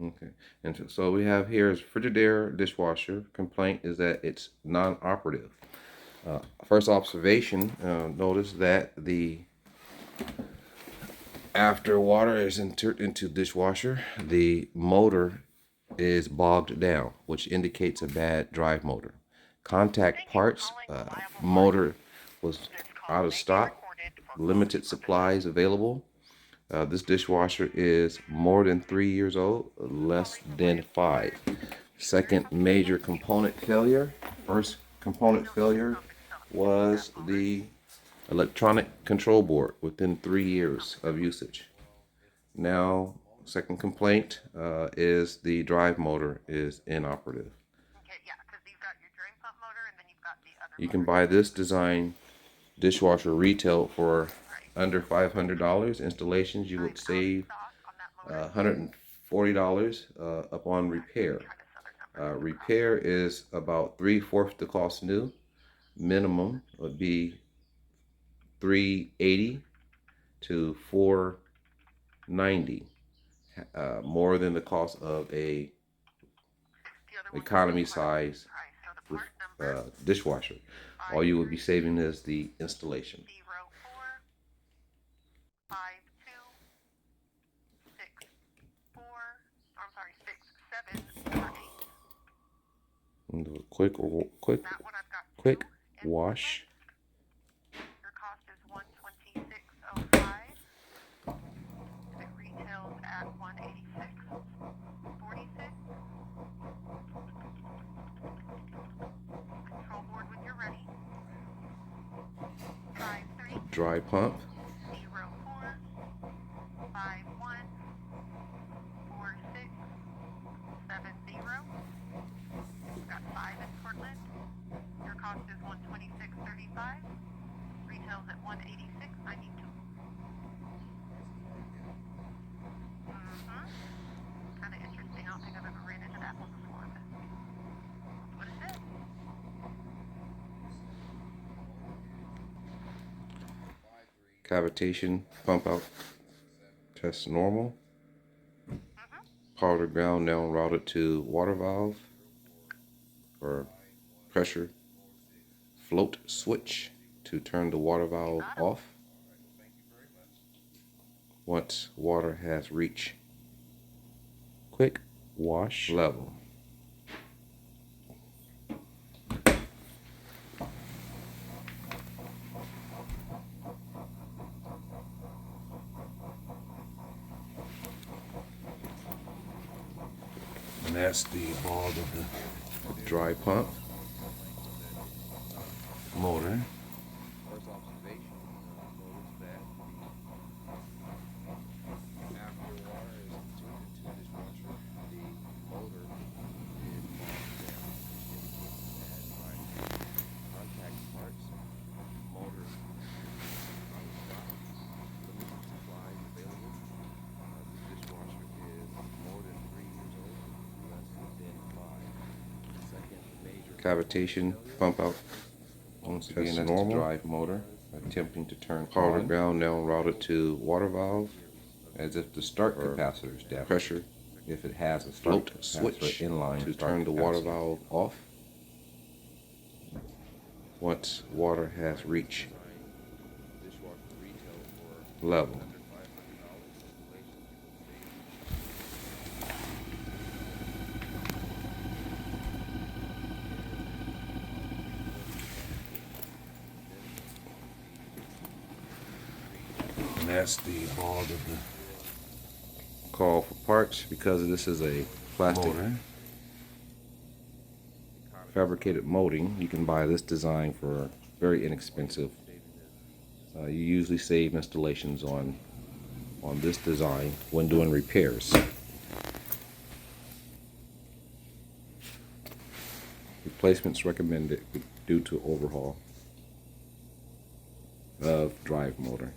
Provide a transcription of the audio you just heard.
Okay. And so we have here is Frigidaire dishwasher. Complaint is that it's non-operative. First observation, notice that after water is entered into dishwasher, the motor is bogged down, which indicates a bad drive motor. Contact parts, motor was out of stock, limited supplies available. This dishwasher is more than 3 years old, less than 5. Second major component failure. First component failure was the electronic control board within 3 years of usage. Now, second complaint is the drive motor is inoperative. You can buy this design dishwasher retail for under $500. Installations, you would save $140 upon repair. Repair is about 3/4 the cost new. Minimum would be $380 to $490, more than the cost of a economy size dishwasher. All you would be saving is the installation. And do a quick wash. Your cost is $126.05. It retails at $186.46. Control board when you're ready. Try 3. Dry pump. 04514670. Got 5 in Portland. Your cost is $126.35. Retails at $186.92. Kind of interesting. I don't think I've ever ran into that one before, but that's what it is. Cavitation pump out test normal. Powder ground now routed to water valve or pressure float switch to turn the water valve off once water has reached quick wash level. And that's the ball of the dry pump motor. First observation, notice that after water is entered into the dishwasher, the motor is bogged down, which indicates bad drive. Contact parts, motor out of stock, limited supplies available. This dishwasher is more than 3 years old, less than 5. Second major cavitation pump out. Once again, that's normal. Drive motor attempting to turn powder ground now routed to water valve as if the start capacitor is down. Pressure if it has a float switch inline to turn the water valve off once water has reached level. And that's the ball of the call for parts. Because this is a plastic fabricated molding, you can buy this design for very inexpensive. You usually save installations on this design when doing repairs. Replacements recommended due to overhaul of drive motor.